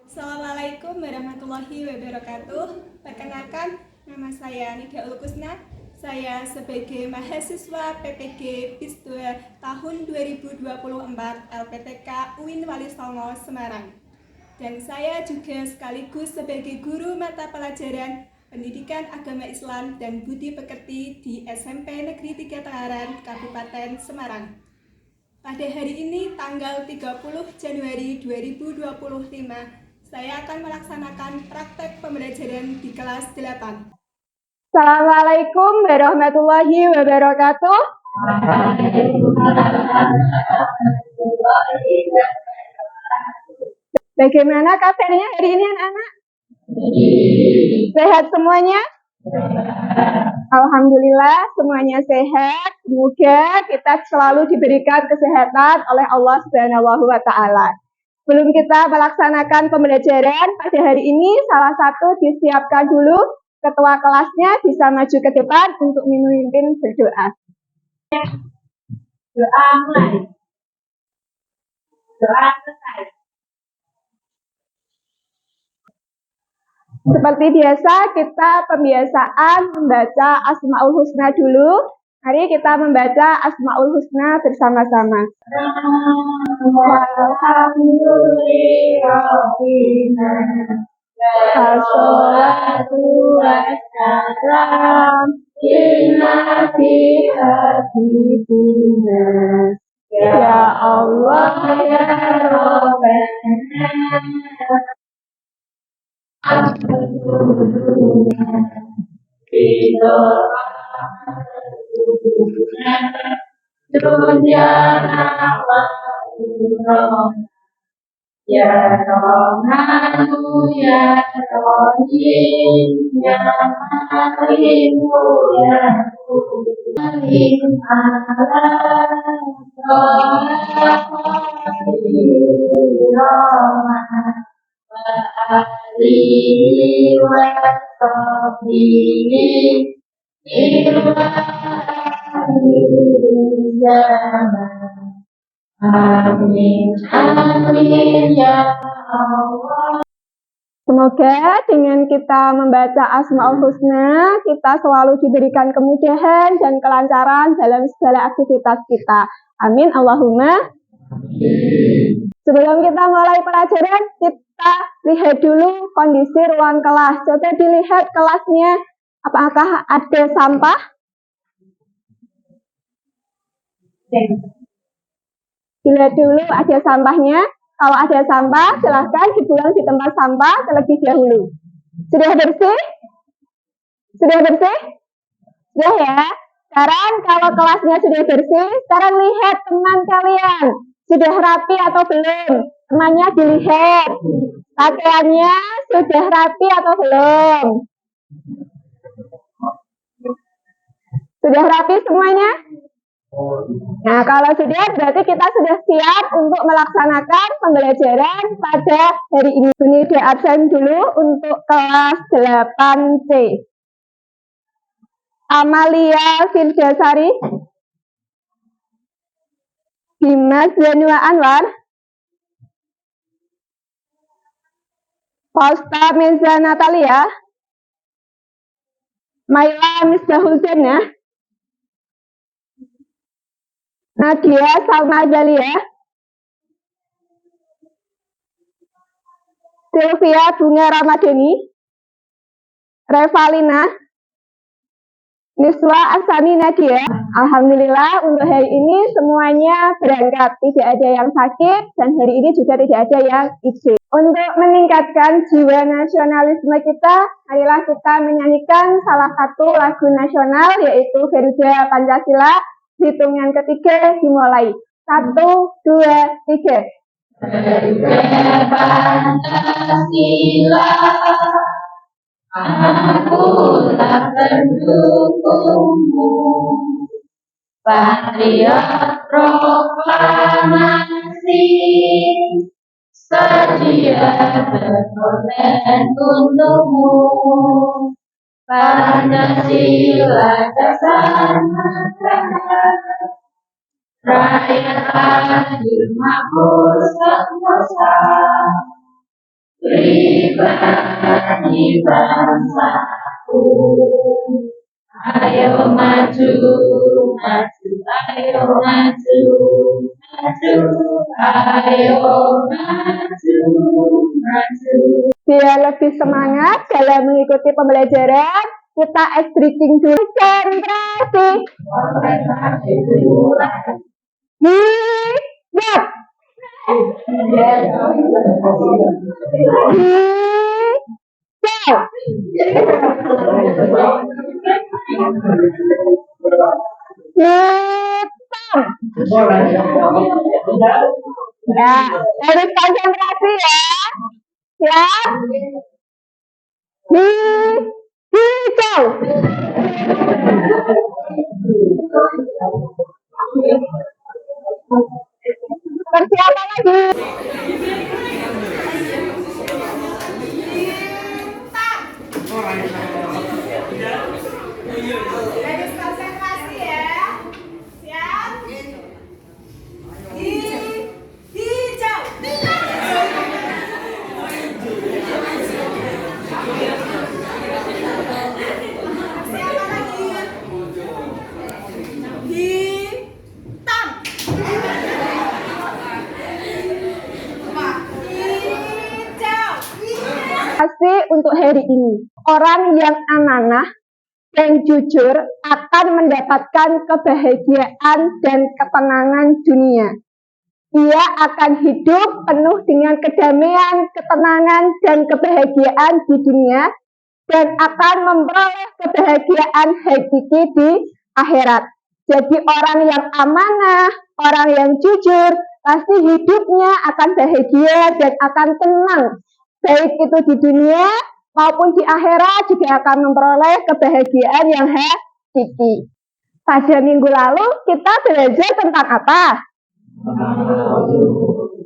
Assalamualaikum warahmatullahi wabarakatuh. Perkenalkan, nama saya Nida Ulkusna. Saya sebagai mahasiswa PPG BIS 2 tahun 2024 LPTK UIN Wali Songo Semarang. Dan saya juga sekaligus sebagai guru mata pelajaran Pendidikan Agama Islam dan Budi Pekerti di SMP Negeri 3 Tengaran, Kabupaten Semarang. Pada hari ini, tanggal 30 Januari 2025, saya akan melaksanakan praktek pembelajaran di kelas 8. Assalamualaikum warahmatullahi wabarakatuh. Bagaimana kabarnya hari ini anak-anak? Sehat semuanya? Alhamdulillah semuanya sehat. Semoga kita selalu diberikan kesehatan oleh Allah Subhanahu wa Ta'ala. Sebelum kita melaksanakan pembelajaran pada hari ini, salah satu disiapkan dulu, ketua kelasnya bisa maju ke depan untuk memimpin berdoa. Doa mulai. Doa selesai. Seperti biasa, kita pembiasaan membaca Asmaul Husna dulu. Mari kita membaca Asmaul Husna bersama-sama. Alhamdulillah. Assalatu wassalam inna fi habibina. Ya Allah ya Rabbana. Ya Rahmanu ya Rahim ya Maliku ya Salim Amin, amin ya Allah. Semoga dengan kita membaca Asmaul Husna, kita selalu diberikan kemudahan dan kelancaran dalam segala aktivitas kita. Amin, Allahumma. Sebelum kita mulai pelajaran, kita lihat dulu kondisi ruang kelas. Coba dilihat kelasnya, apakah ada sampah? Dilihat dulu ada sampahnya. Kalau ada sampah, silahkan dibuang di tempat sampah terlebih dahulu. Sudah bersih? Sudah bersih? Sudah ya? Sekarang kalau kelasnya sudah bersih, sekarang lihat teman kalian. Sudah rapi atau belum? Temannya dilihat. Pakaiannya sudah rapi atau belum? Sudah rapi semuanya? Nah, kalau sudah, berarti kita sudah siap untuk melaksanakan pembelajaran pada hari ini. Ini di absen dulu untuk kelas 8C. Amalia Firdasari, Dimas Zanua Anwar, Fausta Meza Natalia, Maila Misbahul Jannah, Nadia Salma Zalia, Sylvia Bunga Ramadhani, Revalina, Niswa Asani Nadia. Alhamdulillah untuk hari ini semuanya berangkat, tidak ada yang sakit dan hari ini juga tidak ada yang izin. Untuk meningkatkan jiwa nasionalisme kita, marilah kita menyanyikan salah satu lagu nasional yaitu Garuda Pancasila. Hitungan ketiga dimulai. 1, 2, 3. Garuda Pancasila, akulah pendukungmu. Patriot proklamasi, sedia berkorban untukmu. Pancasila dasar negara, rakyat adil makmur sentosa. pribadi bangsaku. Ayo maju, maju, ayo maju, maju, ayo maju, maju. Biar lebih semangat dalam mengikuti pembelajaran, kita ice breaking dulu. Konsentrasi. Hijab. Hijau. Hitam. Ya, harus konsentrasi ya. Siap? Hijau. Persiapan lagi. Harus konsentrasi ya. Siap? Hijau. Siapa lagi? Hitam. Hijau. Pasti untuk hari ini, orang yang amanah dan jujur akan mendapatkan kebahagiaan dan ketenangan dunia. Ia akan hidup penuh dengan kedamaian, ketenangan, dan kebahagiaan di dunia, dan akan memperoleh kebahagiaan hakiki di akhirat. Jadi orang yang amanah, orang yang jujur, pasti hidupnya akan bahagia dan akan tenang. Baik itu di dunia maupun di akhirat juga akan memperoleh kebahagiaan yang hakiki. Pada minggu lalu kita belajar tentang apa?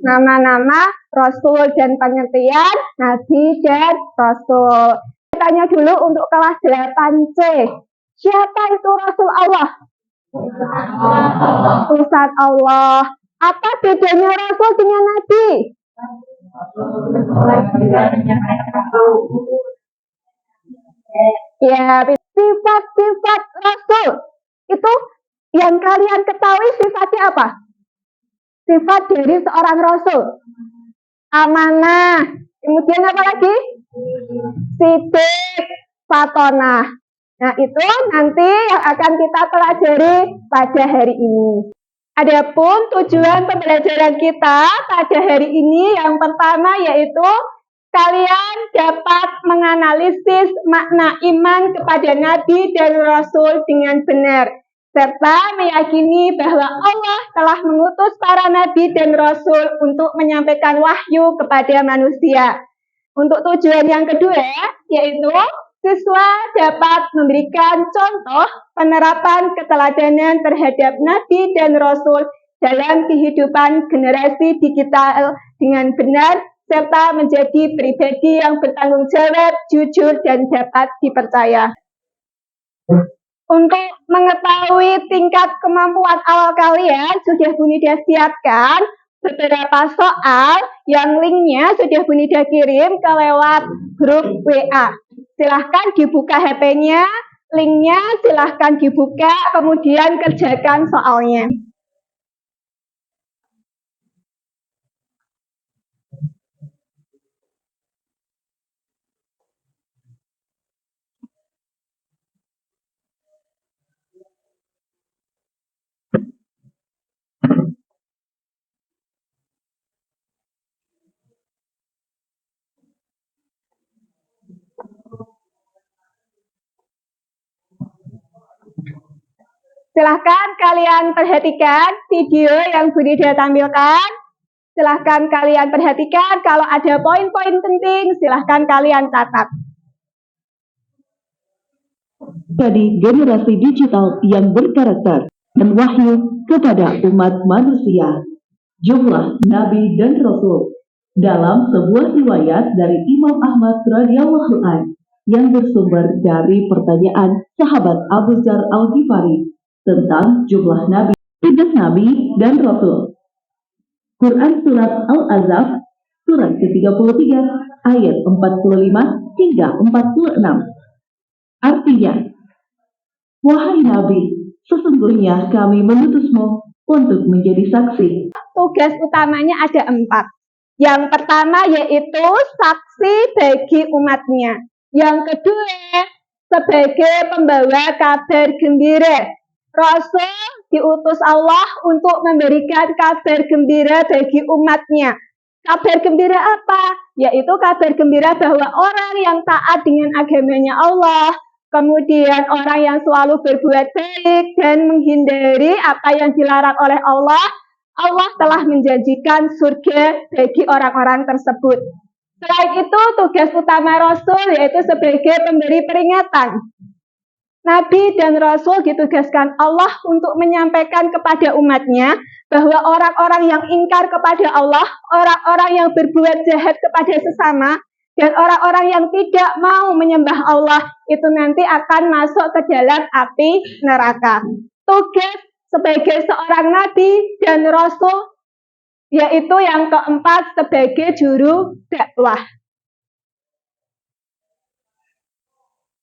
Nama-nama Rasul dan pengertian Nabi dan Rasul. Tanya dulu untuk kelas 8C. Siapa itu Rasul Allah? Utusan Allah. Apa bedanya Rasul dengan Nabi? Ya, sifat-sifat Rasul itu yang kalian ketahui sifatnya apa? Sifat dari seorang Rasul. Amanah. Kemudian apa lagi? Sidik, fatonah. Nah, itu nanti yang akan kita pelajari pada hari ini. Adapun tujuan pembelajaran kita pada hari ini yang pertama yaitu kalian dapat menganalisis makna iman kepada Nabi dan Rasul dengan benar, serta meyakini bahwa Allah telah mengutus para Nabi dan Rasul untuk menyampaikan wahyu kepada manusia. Untuk tujuan yang kedua, yaitu siswa dapat memberikan contoh penerapan keteladanan terhadap Nabi dan Rasul dalam kehidupan generasi digital dengan benar, serta menjadi pribadi yang bertanggung jawab, jujur, dan dapat dipercaya. Untuk mengetahui tingkat kemampuan awal kalian, sudah Bu Nida siapkan beberapa soal yang linknya sudah Bu Nida kirim ke lewat grup WA. Silahkan dibuka HP-nya, linknya silahkan dibuka, kemudian kerjakan soalnya. Silahkan kalian perhatikan video yang Bu Nida tampilkan. Silahkan kalian perhatikan, kalau ada poin-poin penting, silahkan kalian catat. Dari generasi digital yang berkarakter dan wahyu kepada umat manusia. Jumlah Nabi dan Rasul. Dalam sebuah riwayat dari Imam Ahmad radhiyallahu anhu yang bersumber dari pertanyaan sahabat Abu Dzar Al-Ghifari tentang jumlah Nabi, tugas Nabi dan Rasul. Quran Surat Al-Azab surat ke-33 ayat 45 hingga 46. Artinya, wahai Nabi, sesungguhnya kami mengutusmu untuk menjadi saksi. Tugas utamanya ada 4. Yang pertama yaitu saksi bagi umatnya. Yang kedua, sebagai pembawa kabar gembira. Rasul diutus Allah untuk memberikan kabar gembira bagi umatnya. Kabar gembira apa? Yaitu kabar gembira bahwa orang yang taat dengan agamanya Allah, kemudian orang yang selalu berbuat baik dan menghindari apa yang dilarang oleh Allah, Allah telah menjanjikan surga bagi orang-orang tersebut. Selain itu, tugas utama Rasul yaitu sebagai pemberi peringatan. Nabi dan Rasul ditugaskan Allah untuk menyampaikan kepada umatnya bahwa orang-orang yang ingkar kepada Allah, orang-orang yang berbuat jahat kepada sesama, dan orang-orang yang tidak mau menyembah Allah itu nanti akan masuk ke dalam api neraka. Tugas sebagai seorang Nabi dan Rasul yaitu yang keempat sebagai juru dakwah.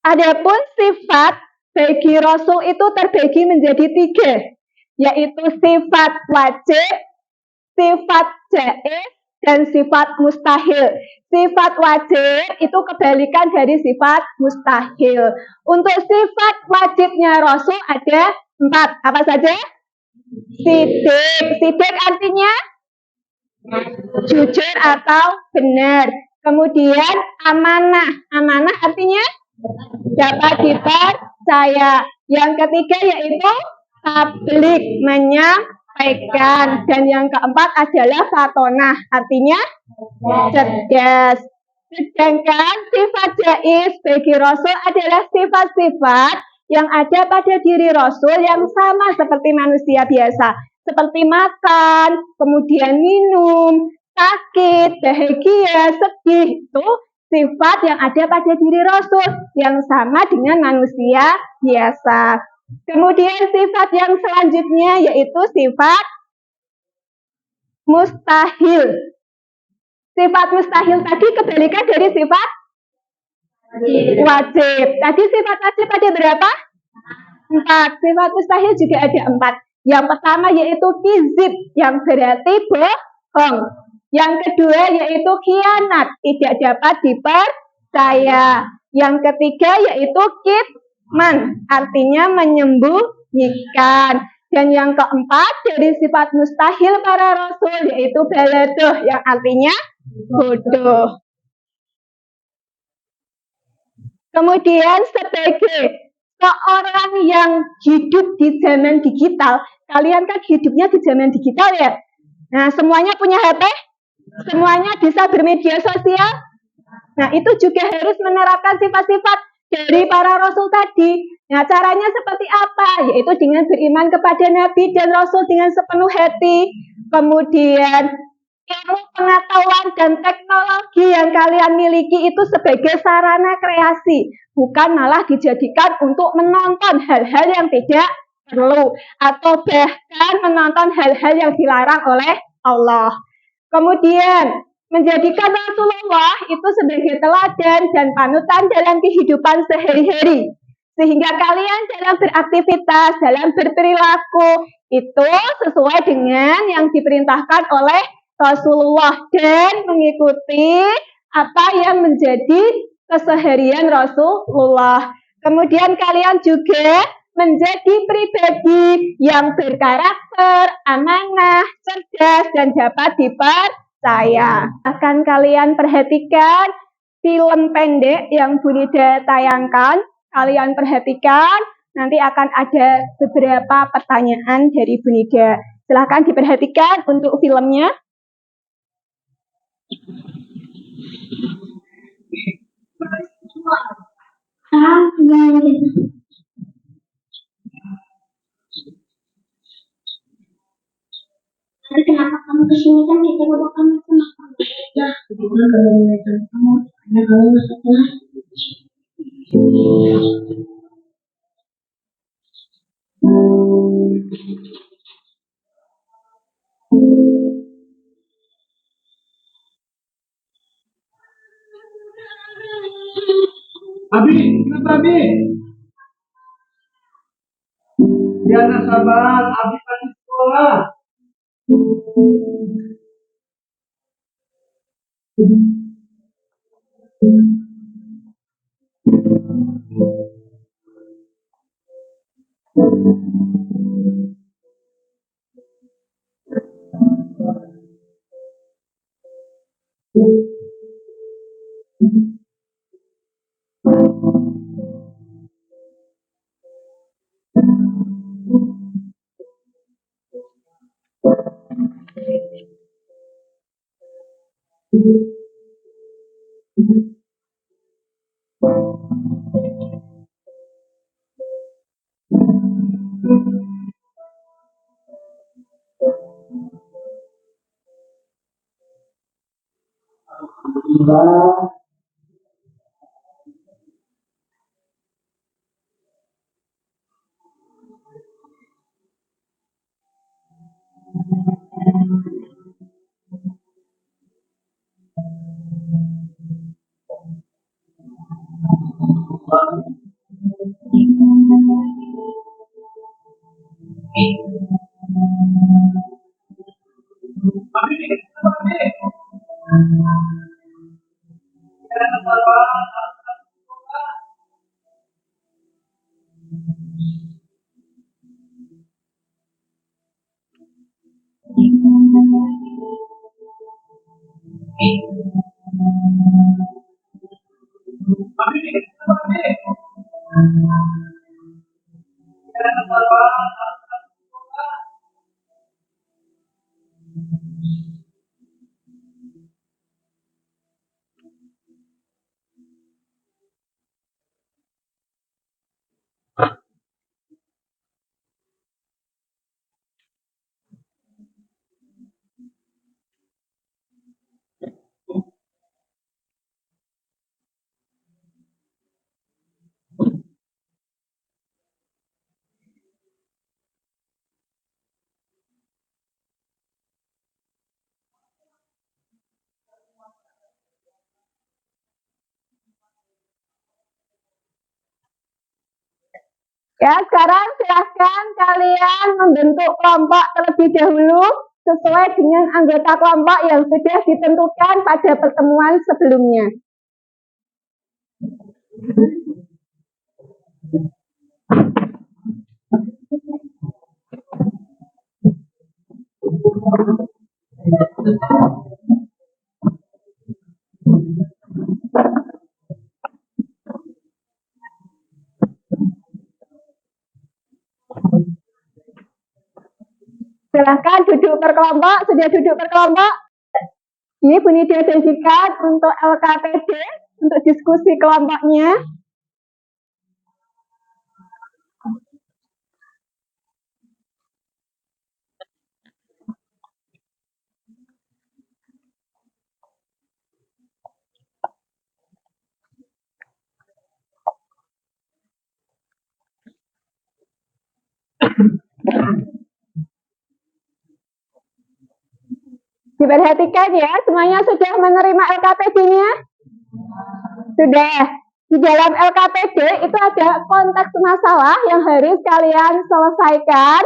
Adapun sifat bagi Rasul itu terbagi menjadi 3, yaitu sifat wajib, sifat jaiz, dan sifat mustahil. Sifat wajib itu kebalikan dari sifat mustahil. Untuk sifat wajibnya Rasul ada 4. Apa saja? Sidik. Sidik artinya jujur atau benar. Kemudian amanah. Amanah artinya dapat dipercaya. Yang ketiga yaitu tablik, menyampaikan. Dan yang keempat adalah fatonah, artinya cerdas. Sedangkan sifat jaiz bagi Rasul adalah sifat-sifat yang ada pada diri Rasul yang sama seperti manusia biasa. Seperti makan, kemudian minum, sakit, bahagia, sedih. Itu sifat yang ada pada diri Rasul yang sama dengan manusia biasa. Kemudian sifat yang selanjutnya yaitu sifat mustahil. Sifat mustahil tadi kebalikan dari sifat wajib. Tadi sifat wajib ada berapa? 4. Sifat mustahil juga ada 4. Yang pertama yaitu kizib, yang berarti bohong. Yang kedua yaitu khianat, tidak dapat dipercaya. Yang ketiga yaitu kitman, artinya menyembunyikan. Dan yang keempat dari sifat mustahil para rasul yaitu baladoh, yang artinya bodoh. Kemudian sebagai seorang yang hidup di zaman digital, kalian kan hidupnya di zaman digital ya. Nah, semuanya punya HP, semuanya bisa bermedia sosial. Nah, itu juga harus menerapkan sifat-sifat dari para rasul tadi. Nah, caranya seperti apa? Yaitu dengan beriman kepada Nabi dan Rasul dengan sepenuh hati. Kemudian ilmu pengetahuan dan teknologi yang kalian miliki itu sebagai sarana kreasi, bukan malah dijadikan untuk menonton hal-hal yang tidak perlu atau bahkan menonton hal-hal yang dilarang oleh Allah. Kemudian menjadikan Rasulullah itu sebagai teladan dan panutan dalam kehidupan sehari-hari, sehingga kalian dalam beraktivitas, dalam berperilaku itu sesuai dengan yang diperintahkan oleh Rasulullah dan mengikuti apa yang menjadi keseharian Rasulullah. Kemudian kalian juga menjadi pribadi yang berkarakter, amanah, cerdas, dan dapat dipercaya. Akan kalian perhatikan film pendek yang Bunida tayangkan. Kalian perhatikan, nanti akan ada beberapa pertanyaan dari Bunida. Silahkan diperhatikan untuk filmnya. Tapi kenapa kamu kesini, kan kita udah kamu kenapa? Ya, bagaimana kalau mengenai kamu? Karena kamu masuk kelas. Abi, kenapa Abi? Jangan sabar, Abi pasti sekolah. Ya, sekarang silahkan kalian membentuk kelompok terlebih dahulu sesuai dengan anggota kelompok yang sudah ditentukan pada pertemuan sebelumnya. Silahkan duduk berkelompok, sudah duduk berkelompok. Ini Bu Nidia janjikan untuk LKPD, untuk diskusi kelompoknya. Diperhatikan ya, semuanya sudah menerima LKPD-nya? Sudah. Di dalam LKPD itu ada konteks masalah yang harus kalian selesaikan.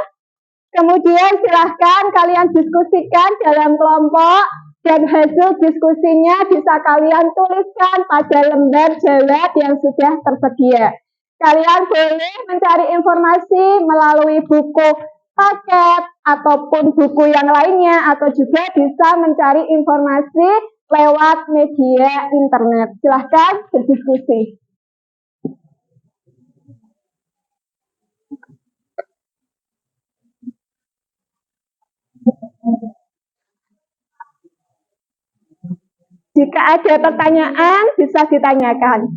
Kemudian silahkan kalian diskusikan dalam kelompok dan hasil diskusinya bisa kalian tuliskan pada lembar jawab yang sudah tersedia. Kalian boleh mencari informasi melalui buku paket ataupun buku yang lainnya, atau juga bisa mencari informasi lewat media internet. Silahkan berdiskusi. Jika ada pertanyaan, bisa ditanyakan.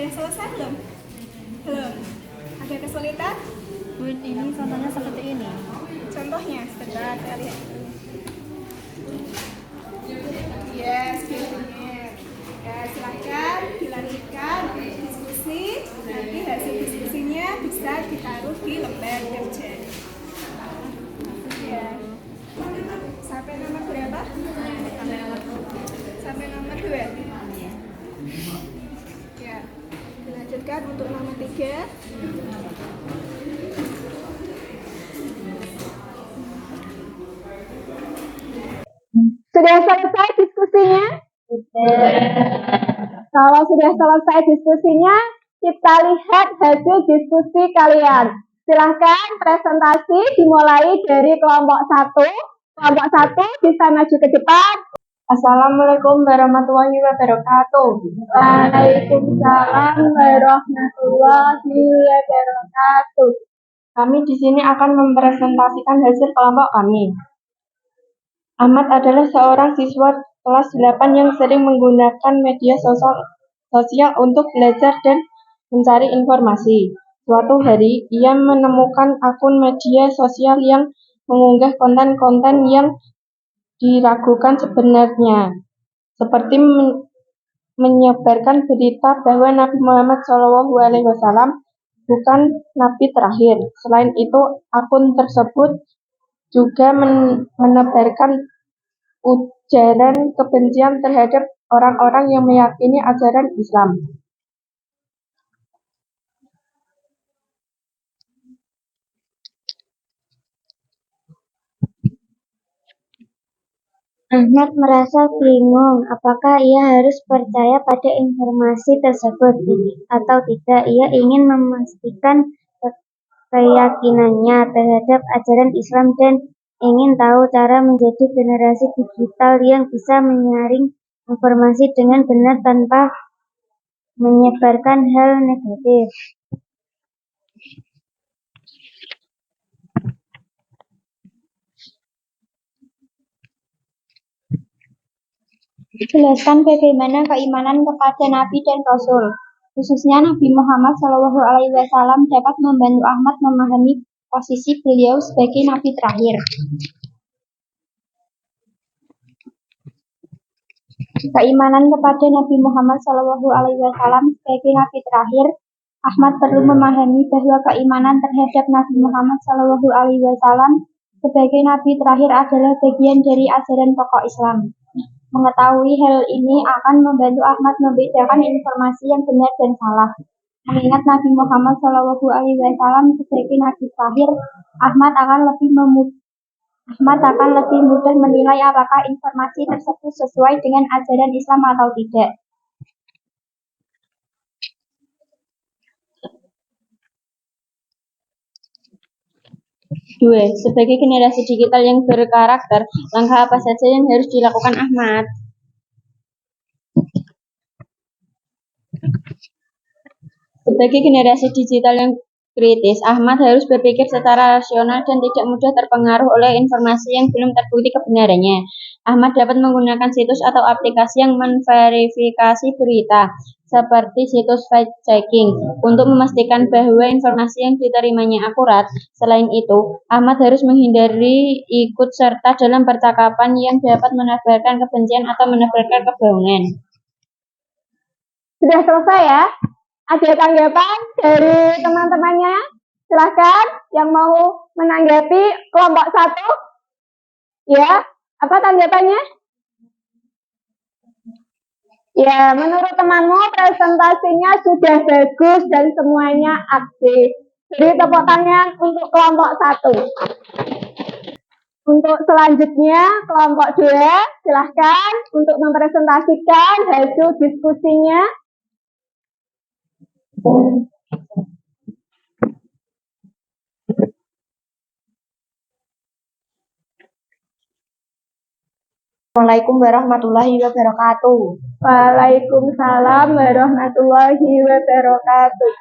Sudah selesai belum? Belum. Ada kesulitan? Ini contohnya seperti ini. Contohnya, sebentar saya lihat. Yes, benar. Ya, silakan dilanjutkan diskusi. Nanti hasil diskusinya bisa ditaruh di lembar kerja. Ya. Sampai nomor berapa? Sampai nomor 2. Ya. Dilanjutkan untuk nomor 3. Sudah selesai diskusinya? Kalau sudah selesai diskusinya, kita lihat hasil diskusi kalian. Silahkan presentasi dimulai dari kelompok 1. Kelompok 1 bisa maju ke depan. Assalamualaikum warahmatullahi wabarakatuh. Waalaikumsalam warahmatullahi wabarakatuh. Kami di sini akan mempresentasikan hasil kelompok kami. Ahmad adalah seorang siswa kelas 8 yang sering menggunakan media sosial untuk belajar dan mencari informasi. Suatu hari, ia menemukan akun media sosial yang mengunggah konten-konten yang diragukan sebenarnya, seperti menyebarkan berita bahwa Nabi Muhammad SAW bukan nabi terakhir. Selain itu, akun tersebut juga menebarkan ujaran kebencian terhadap orang-orang yang meyakini ajaran Islam. Ahmad merasa bingung apakah ia harus percaya pada informasi tersebut atau tidak. Ia ingin memastikan keyakinannya terhadap ajaran Islam dan ingin tahu cara menjadi generasi digital yang bisa menyaring informasi dengan benar tanpa menyebarkan hal negatif. Jelaskan bagaimana keimanan kepada Nabi dan Rasul, khususnya Nabi Muhammad SAW dapat membantu Ahmad memahami posisi beliau sebagai Nabi terakhir. Keimanan kepada Nabi Muhammad SAW sebagai Nabi terakhir, Ahmad perlu memahami bahwa keimanan terhadap Nabi Muhammad SAW sebagai Nabi terakhir adalah bagian dari ajaran pokok Islam. Mengetahui hal ini akan membantu Ahmad membedakan informasi yang benar dan salah. Mengingat Nabi Muhammad SAW sebagai Nabi terakhir, Ahmad akan lebih mudah menilai apakah informasi tersebut sesuai dengan ajaran Islam atau tidak. Dua, sebagai generasi digital yang berkarakter, langkah apa saja yang harus dilakukan Ahmad? Sebagai generasi digital yang kritis, Ahmad harus berpikir secara rasional dan tidak mudah terpengaruh oleh informasi yang belum terbukti kebenarannya. Ahmad dapat menggunakan situs atau aplikasi yang memverifikasi berita, seperti situs fact-checking, untuk memastikan bahwa informasi yang diterimanya akurat. Selain itu, Ahmad harus menghindari ikut serta dalam percakapan yang dapat menebarkan kebencian atau menebarkan kebohongan. Sudah selesai ya? Ada tanggapan dari teman-temannya? Silahkan yang mau menanggapi kelompok 1. Ya, apa tanggapannya? Ya, menurut temanmu presentasinya sudah bagus dan semuanya aktif. Jadi tepuk tangan untuk kelompok 1. Untuk selanjutnya, kelompok 2, silahkan untuk mempresentasikan hasil diskusinya. Assalamualaikum warahmatullahi wabarakatuh. Waalaikumsalam warahmatullahi wabarakatuh.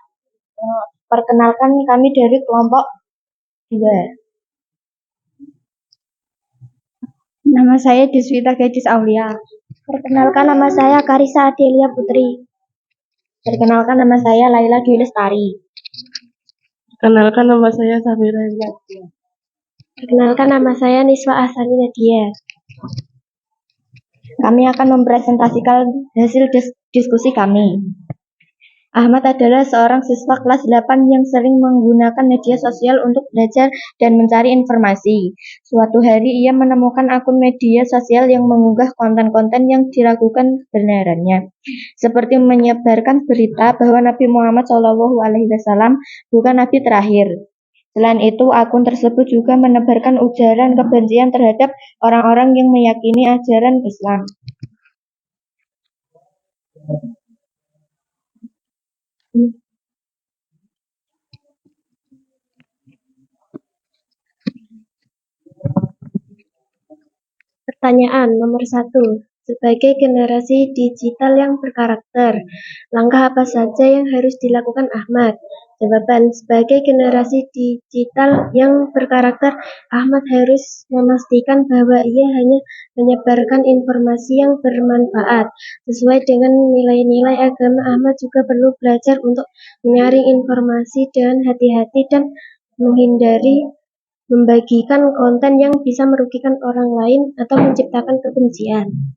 Perkenalkan, kami dari kelompok 2. Nama saya Deswita Gadis Aulia. Perkenalkan, nama saya Karisa Adelia Putri. Perkenalkan, nama saya Laila Dwi Lestari. Perkenalkan, nama saya Sabira Nadia. Perkenalkan, nama saya Niswa Ahsani Nadia. Kami akan mempresentasikan hasil diskusi kami. Ahmad adalah seorang siswa kelas 8 yang sering menggunakan media sosial untuk belajar dan mencari informasi. Suatu hari ia menemukan akun media sosial yang mengunggah konten-konten yang diragukan kebenarannya, seperti menyebarkan berita bahwa Nabi Muhammad SAW bukan nabi terakhir. Selain itu, akun tersebut juga menebarkan ujaran kebencian terhadap orang-orang yang meyakini ajaran Islam. Pertanyaan nomor 1. Sebagai generasi digital yang berkarakter, langkah apa saja yang harus dilakukan Ahmad? Jawaban, sebagai generasi digital yang berkarakter, Ahmad harus memastikan bahwa ia hanya menyebarkan informasi yang bermanfaat. Sesuai dengan nilai-nilai agama, Ahmad juga perlu belajar untuk menyaring informasi dengan hati-hati dan menghindari membagikan konten yang bisa merugikan orang lain atau menciptakan kebencian.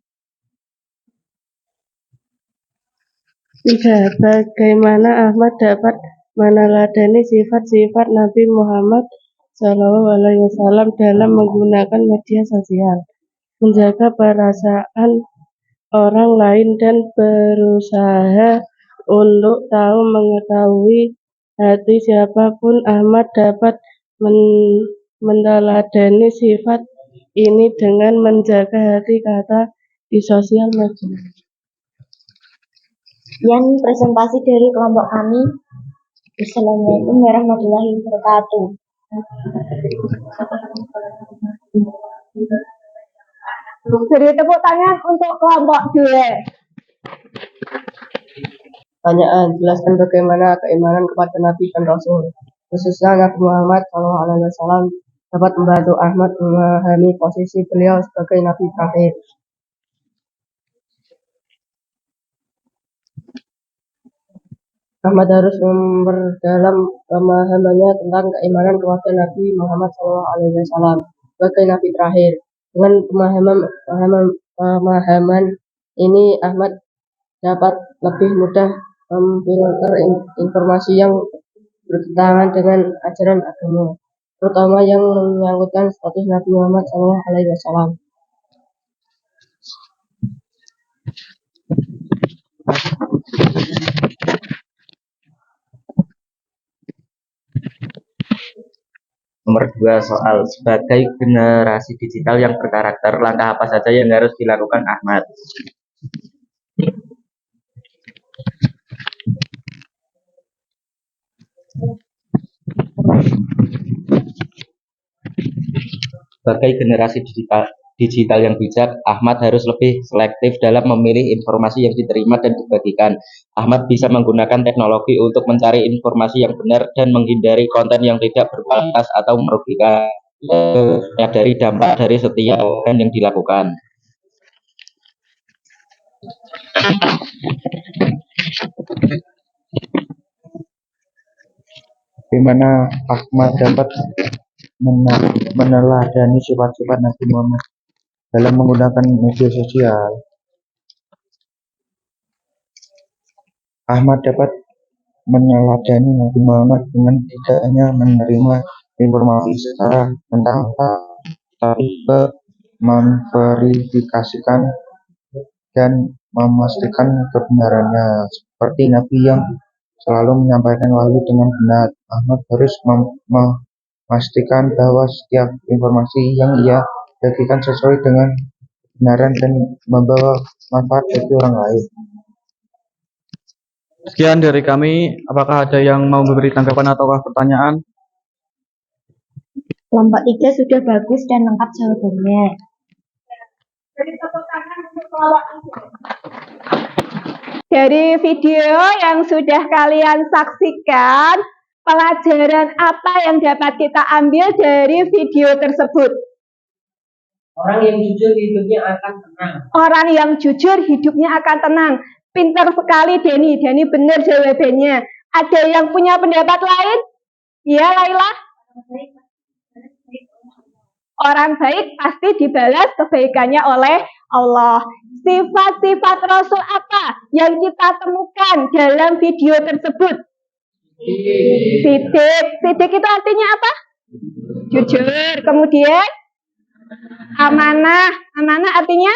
3. Bagaimana Ahmad dapat meneladani sifat-sifat Nabi Muhammad SAW dalam menggunakan media sosial, menjaga perasaan orang lain dan berusaha untuk mengetahui hati siapapun. Ahmad dapat meneladani sifat ini dengan menjaga hati kata di sosial media. Sekian presentasi dari kelompok kami. Wassalamualaikum warahmatullahi wabarakatuh. Beri tepuk tangan untuk kelompok 2. Pertanyaan, jelaskan bagaimana keimanan kepada Nabi dan Rasul, khususnya Nabi Muhammad SAW, dapat membantu Ahmad memahami posisi beliau sebagai Nabi terakhir. Ahmad harus memperdalam pemahamannya tentang keimanan kepada Nabi Muhammad SAW sebagai Nabi terakhir. Dengan pemahaman ini, Ahmad dapat lebih mudah memfilter informasi yang bertentangan dengan ajaran agama, terutama yang menyangkutkan status Nabi Muhammad SAW. Nomor 2, soal sebagai generasi digital yang berkarakter, langkah apa saja yang harus dilakukan Ahmad? Sebagai generasi digital yang bijak, Ahmad harus lebih selektif dalam memilih informasi yang diterima dan dibagikan. Ahmad bisa menggunakan teknologi untuk mencari informasi yang benar dan menghindari konten yang tidak berkualitas atau merugikan. Menyadari dampak dari setiap konten yang dilakukan. Bagaimana Ahmad dapat meneladani sifat-sifat Nabi Muhammad dalam menggunakan media sosial? Ahmad dapat meneladani Nabi Muhammad dengan tidak hanya menerima informasi secara mentah-mentah, tapi memverifikasikan dan memastikan kebenarannya. Seperti Nabi yang selalu menyampaikan wahyu dengan benar, Ahmad harus memastikan bahwa setiap informasi yang ia bagikan sesuai dengan kebenaran dan membawa manfaat bagi orang lain. Sekian dari kami. Apakah ada yang mau memberi tanggapan atau pertanyaan? Kelompok 3 sudah bagus dan lengkap jawabannya. Beri tepuk tangan untuk kelompok 3. Dari video yang sudah kalian saksikan, pelajaran apa yang dapat kita ambil dari video tersebut? Orang yang jujur hidupnya akan tenang. Orang yang jujur hidupnya akan tenang. Pintar sekali Denny. Denny benar jawabannya. Ada yang punya pendapat lain? Ya, Laila? Orang baik pasti dibalas kebaikannya oleh Allah. Sifat-sifat Rasul apa yang kita temukan dalam video tersebut? Sidik. Sidik itu artinya apa? Jujur. Kemudian amanah. Amanah artinya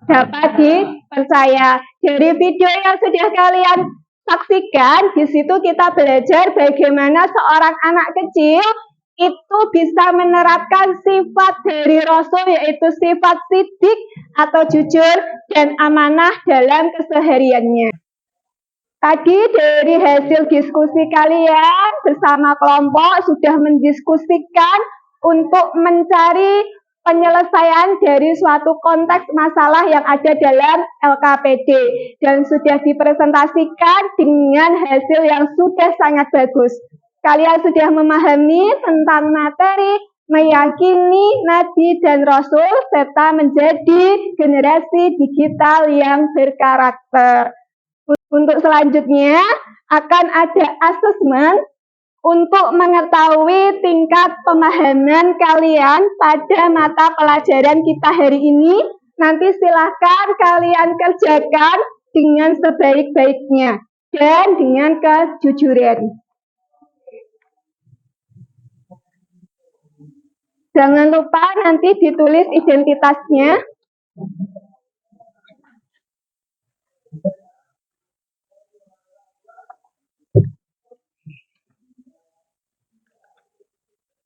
dapat dipercaya. Dari video yang sudah kalian saksikan, di situ kita belajar bagaimana seorang anak kecil itu bisa menerapkan sifat dari Rasul, yaitu sifat sidik atau jujur dan amanah dalam kesehariannya. Tadi dari hasil diskusi kalian bersama kelompok sudah mendiskusikan untuk mencari penyelesaian dari suatu konteks masalah yang ada dalam LKPD dan sudah dipresentasikan dengan hasil yang sudah sangat bagus. Kalian sudah memahami tentang materi meyakini Nabi dan Rasul serta menjadi generasi digital yang berkarakter. Untuk selanjutnya akan ada asesmen untuk mengetahui tingkat pemahaman kalian pada mata pelajaran kita hari ini. Nanti silahkan kalian kerjakan dengan sebaik-baiknya dan dengan kejujuran. Jangan lupa nanti ditulis identitasnya.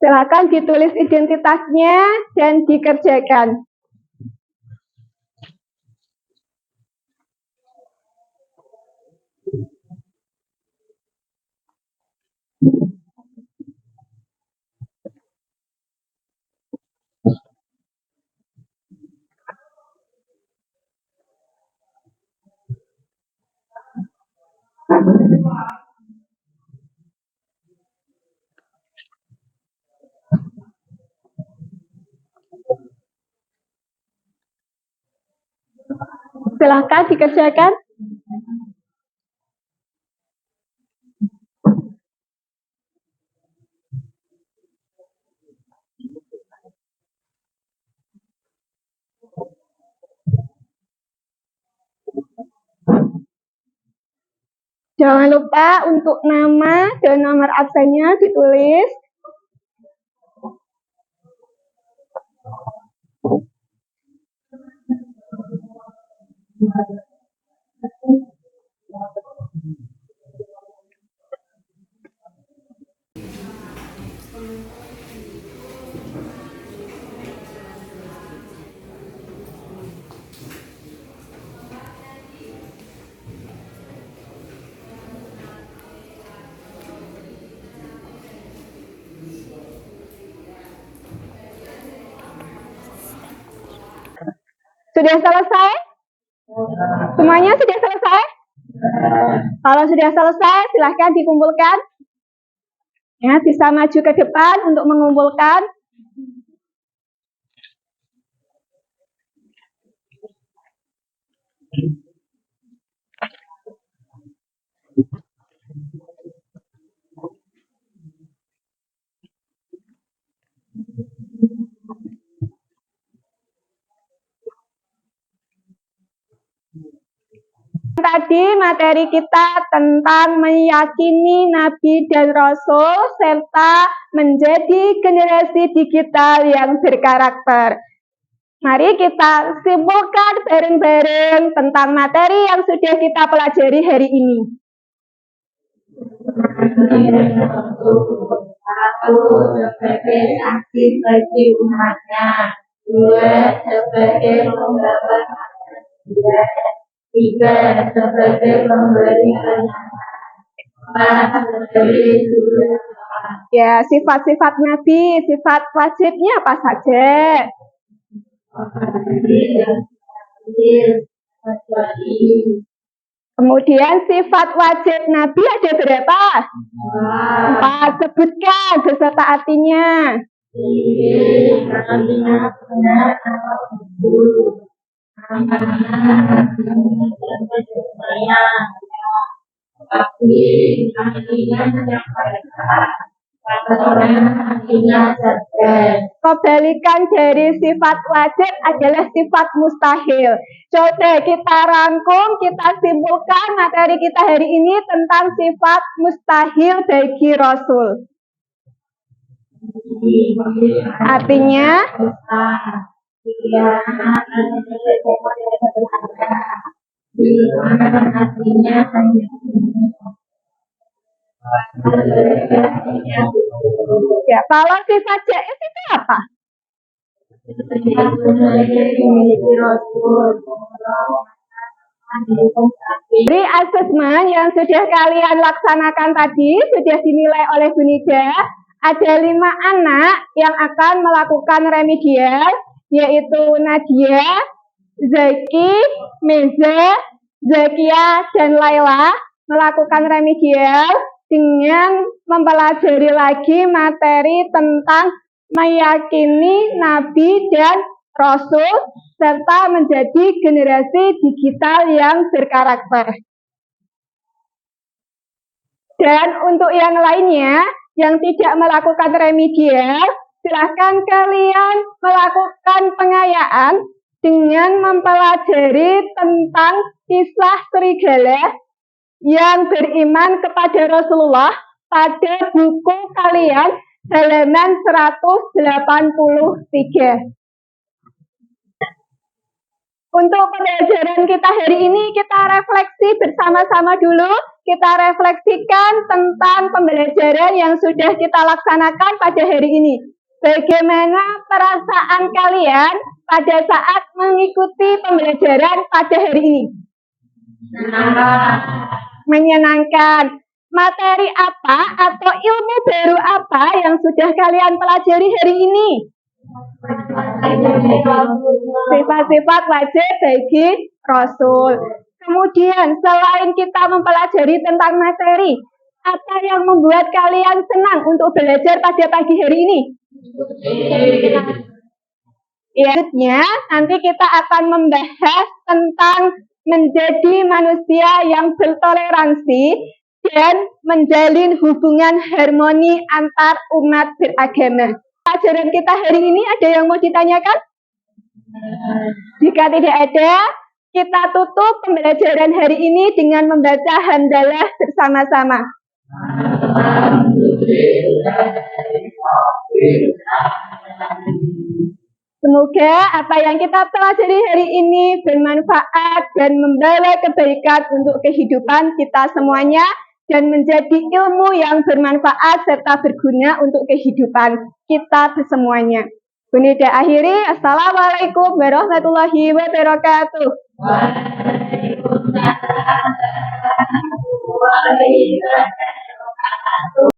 Silakan ditulis identitasnya dan dikerjakan. Silahkan dikerjakan. Jangan lupa untuk nama dan nomor absennya ditulis. Sudah selesai? Semuanya sudah selesai? Kalau sudah selesai, silahkan dikumpulkan. Ya, bisa maju ke depan untuk mengumpulkan. Tadi materi kita tentang meyakini Nabi dan Rasul serta menjadi generasi digital yang berkarakter. Mari kita simpulkan bareng-bareng tentang materi yang sudah kita pelajari hari ini. Satu, sebagai saksi bagi umatnya. Dua, sebagai pembawa kebenaran. Tiga, sebagai pemberi kenyamanan. Empat, sebagai sumber. Ya, sifat-sifat Nabi, sifat wajibnya apa saja? Kemudian sifat wajib Nabi ada berapa? 4. Sebutkan beserta artinya. amanah semuanya, tapi artinya menyampaikan, kata orang artinya cerdas. Kebalikan dari sifat wajib adalah sifat mustahil. Coba kita rangkum, kita simpulkan materi kita hari ini tentang sifat mustahil bagi Rasul. Artinya, ya, kalau sifat jaiz itu apa? Dari asesmen yang sudah kalian laksanakan tadi, sudah dinilai oleh Bu Nida, ada 5 anak yang akan melakukan remedial, yaitu Nadia, Zaki, Meza, Zakia, dan Laila melakukan remedial dengan mempelajari lagi materi tentang meyakini Nabi dan Rasul serta menjadi generasi digital yang berkarakter. Dan untuk yang lainnya yang tidak melakukan remedial, silahkan kalian melakukan pengayaan dengan mempelajari tentang kisah serigala yang beriman kepada Rasulullah pada buku kalian halaman 183. Untuk pembelajaran kita hari ini, kita refleksi bersama-sama dulu. Kita refleksikan tentang pembelajaran yang sudah kita laksanakan pada hari ini. Bagaimana perasaan kalian pada saat mengikuti pembelajaran pada hari ini? Menyenangkan. Materi apa atau ilmu baru apa yang sudah kalian pelajari hari ini? Sifat-sifat wajib bagi Rasul. Kemudian selain kita mempelajari tentang materi, apa yang membuat kalian senang untuk belajar pada pagi hari ini? Selanjutnya nanti kita akan membahas tentang menjadi manusia yang bertoleransi dan menjalin hubungan harmoni antar umat beragama. Pelajaran kita hari ini ada yang mau ditanyakan? Jika tidak ada, kita tutup pembelajaran hari ini dengan membaca hamdalah bersama-sama. Semoga apa yang kita pelajari hari ini bermanfaat dan membawa kebaikan untuk kehidupan kita semuanya dan menjadi ilmu yang bermanfaat serta berguna untuk kehidupan kita semuanya. Bu Nida akhiri, Assalamualaikum warahmatullahi wabarakatuh. Waalaikumsalam warahmatullahi wabarakatuh.